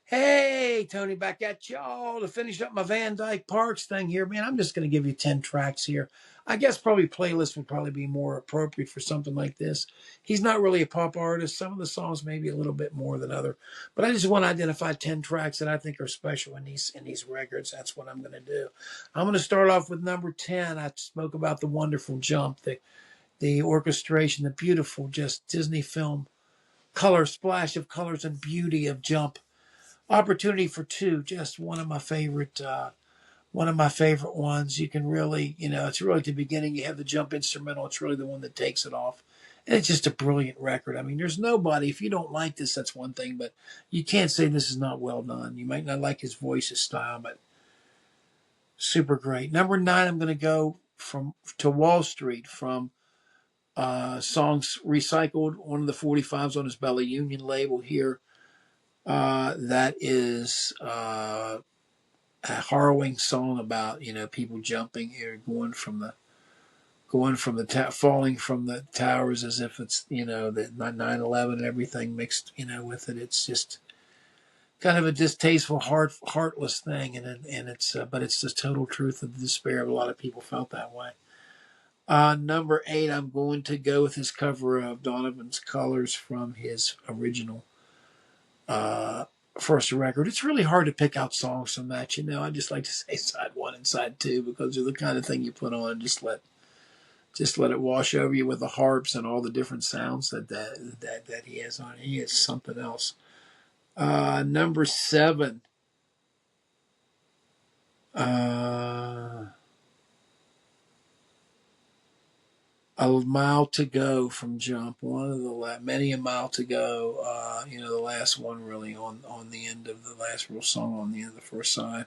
Hey, Tony, back at y'all to finish up my Van Dyke Parks thing here. Man, I'm just going to give you 10 tracks here. I guess probably playlist would probably be more appropriate for something like this. He's not really a pop artist. Some of the songs maybe a little bit more than other, but I just want to identify 10 tracks that I think are special in these records. That's what I'm going to do. I'm going to start off with number 10. I spoke about the wonderful Jump, the orchestration, the beautiful just Disney film color, splash of colors and beauty of Jump. Opportunity for Two, just one of my favorite ones. You can really, it's really at the beginning. You have the Jump instrumental. It's really the one that takes it off, and it's just a brilliant record. I mean, there's nobody. If you don't like this, that's one thing, but you can't say this is not well done. You might not like his voice, his style, but super great. Number 9, I'm going to go to Wall Street from songs recycled. One of the 45s on his Bella Union label here. That is a harrowing song about people jumping here, falling from the towers as if it's the 9/11 and everything mixed with it. It's just kind of a distasteful, heartless thing, and it's but it's the total truth of the despair of a lot of people felt that way. Number 8, I'm going to go with his cover of Donovan's Colors from his original first record. It's really hard to pick out songs from that. I just like to say side 1 and side 2 because they're the kind of thing you put on and just let it wash over you with the harps and all the different sounds that he has on. He is something else. Number 7. A Mile to Go from Jump. One of the many a mile to go. The last one really on the end of the last real song on the end of the first side.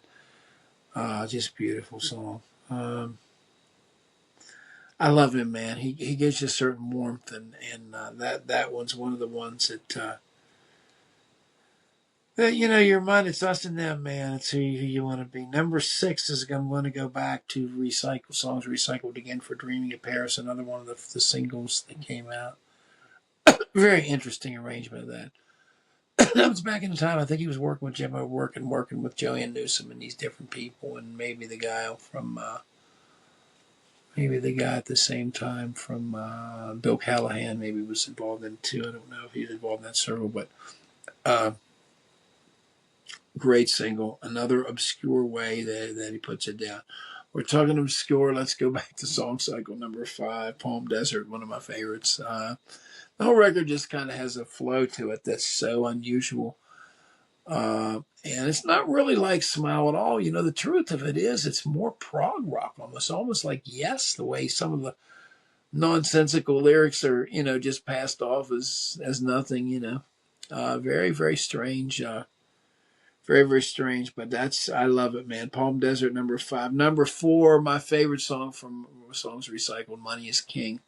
Just beautiful song. I love him, man. He gives you a certain warmth, and that one's one of the ones that your mind. It's us and them, man. It's who you want to be. Number 6 is I'm going to go back to recycle songs recycled again for Dreaming of Paris. Another one of the singles that came out. Very interesting arrangement of that. That was back in the time. I think he was working with Jimmo, working with Joanne Newsom and these different people, and maybe the guy from. Maybe the guy at the same time from Bill Callahan maybe was involved in it too. I don't know if he was involved in that circle, but great single. Another obscure way that he puts it down. We're talking obscure. Let's go back to song cycle number 5, Palm Desert, one of my favorites. The whole record just kind of has a flow to it that's so unusual. And it's not really like Smile at all. The truth of it is it's more prog rock, almost like Yes, the way some of the nonsensical lyrics are, just passed off as nothing, very, very strange, very, very strange, but I love it, man. Palm Desert, number 5. Number 4, my favorite song from Songs Recycled, Money is King.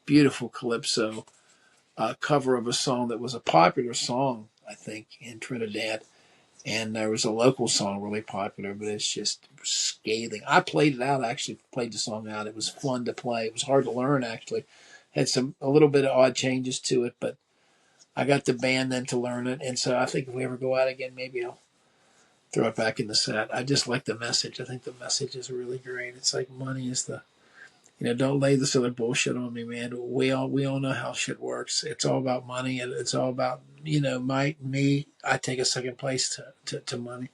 Beautiful calypso cover of a song that was a popular song, I think, in Trinidad. And there was a local song really popular, but it's just scathing. I played it out, actually played the song out. It was fun to play. It was hard to learn, actually. Had a little bit of odd changes to it, but I got the band then to learn it. And so I think if we ever go out again, maybe I'll throw it back in the set. I just like the message. I think the message is really great. It's like money is don't lay this other bullshit on me, man. We all know how shit works. It's all about money, and it's all about me. I take a second place to money.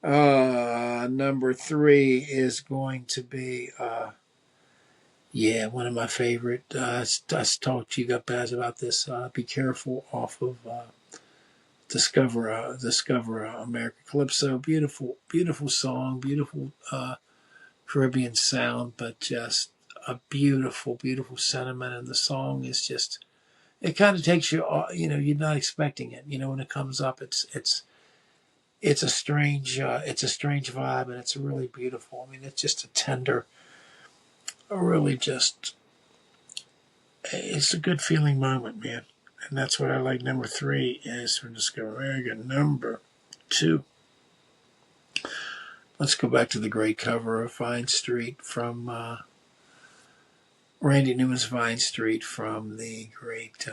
Number 3 is going to be one of my favorite. I talked to you guys about this. Be Careful off of Discover America Calypso. Beautiful, beautiful song. Beautiful. Caribbean sound, but just a beautiful, beautiful sentiment. And the song is just, it kind of takes you, you're not expecting it. When it comes up, it's a strange vibe, and it's really beautiful. I mean, it's just it's a good feeling moment, man. And that's what I like. Number 3 is from Discover America. Number 2. Let's go back to the great cover of Fine Street from Randy Newman's Vine Street from the great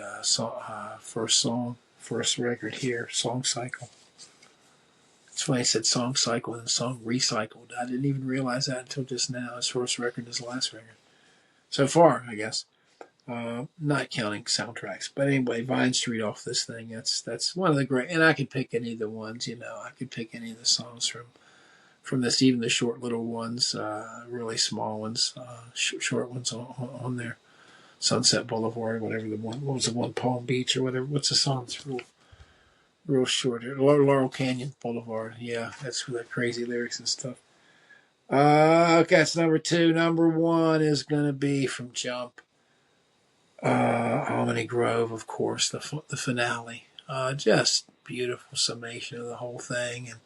first record here, Song Cycle. It's funny I said Song Cycle and Song Recycled. I didn't even realize that until just now. His first record, his last record. So far, I guess. Not counting soundtracks. But anyway, Vine Street off this thing. That's one of the great, and I could pick any of the ones, I could pick any of the songs from this, even the short little ones, really small ones, short ones on there. Sunset Boulevard, whatever the one, what was the one, Palm Beach or whatever. What's the song? It's real short. Laurel Canyon Boulevard. Yeah, that's the crazy lyrics and stuff. Okay, that's number 2. Number 1 is gonna be from Jump. Harmony Grove, of course, the finale. Just beautiful summation of the whole thing, and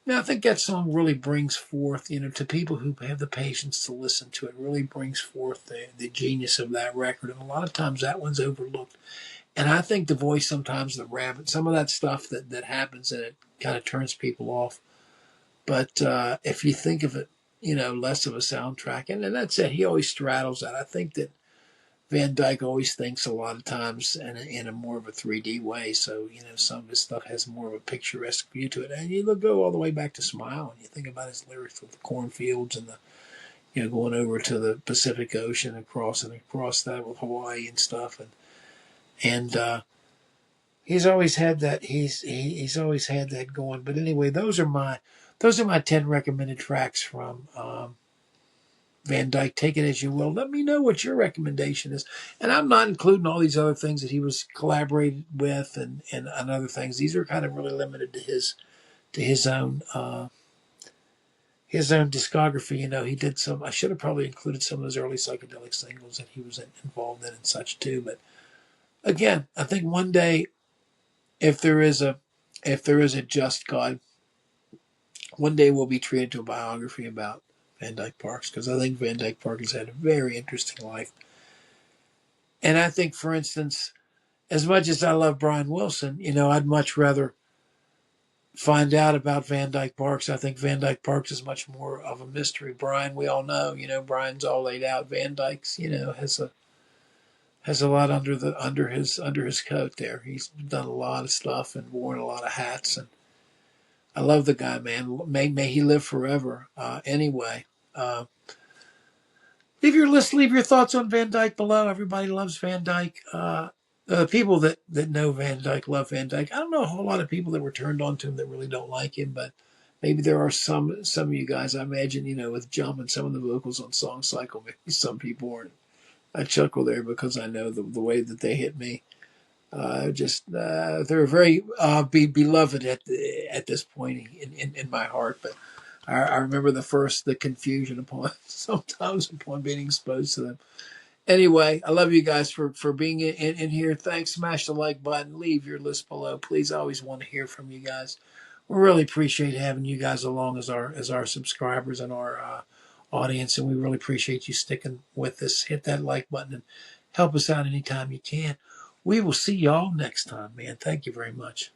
I think that song really brings forth, to people who have the patience to listen to it, really brings forth the genius of that record. And a lot of times that one's overlooked. And I think the voice, sometimes the rabbit, some of that stuff that happens in it kind of turns people off. But if you think of it, less of a soundtrack, and that's it. He always straddles that. I think that Van Dyke always thinks a lot of times in a more of a 3D way. So, some of his stuff has more of a picturesque view to it. And you go all the way back to Smile, and you think about his lyrics with the cornfields and going over to the Pacific Ocean and across that with Hawaii and stuff. And he's always had that. He's always had that going. But anyway, those are my 10 recommended tracks from Van Dyke. Take it as you will. Let me know what your recommendation is. And I'm not including all these other things that he was collaborated with and other things. These are kind of really limited to his own discography. He did some. I should have probably included some of those early psychedelic singles that he was involved in and such too. But again, I think one day, if there is a just God, one day we'll be treated to a biography about Van Dyke Parks, because I think Van Dyke Parks has had a very interesting life. And I think, for instance, as much as I love Brian Wilson, I'd much rather find out about Van Dyke Parks. I think Van Dyke Parks is much more of a mystery. Brian, we all know, Brian's all laid out. Van Dyke's, has a lot under his coat there. He's done a lot of stuff and worn a lot of hats, and I love the guy, man. May he live forever. Anyway, leave your thoughts on Van Dyke below. Everybody loves Van Dyke. The people that know Van Dyke love Van Dyke. I don't know a whole lot of people that were turned on to him that really don't like him, but maybe there are some of you guys. I imagine, with Jump and some of the vocals on Song Cycle, maybe some people aren't. I chuckle there because I know the way that they hit me. They're very beloved at this point in my heart. But I remember the confusion sometimes upon being exposed to them. Anyway, I love you guys for being in here. Thanks. Smash the like button. Leave your list below. Please, I always want to hear from you guys. We really appreciate having you guys along as our subscribers and our audience, and we really appreciate you sticking with us. Hit that like button and help us out anytime you can. We will see y'all next time, man. Thank you very much.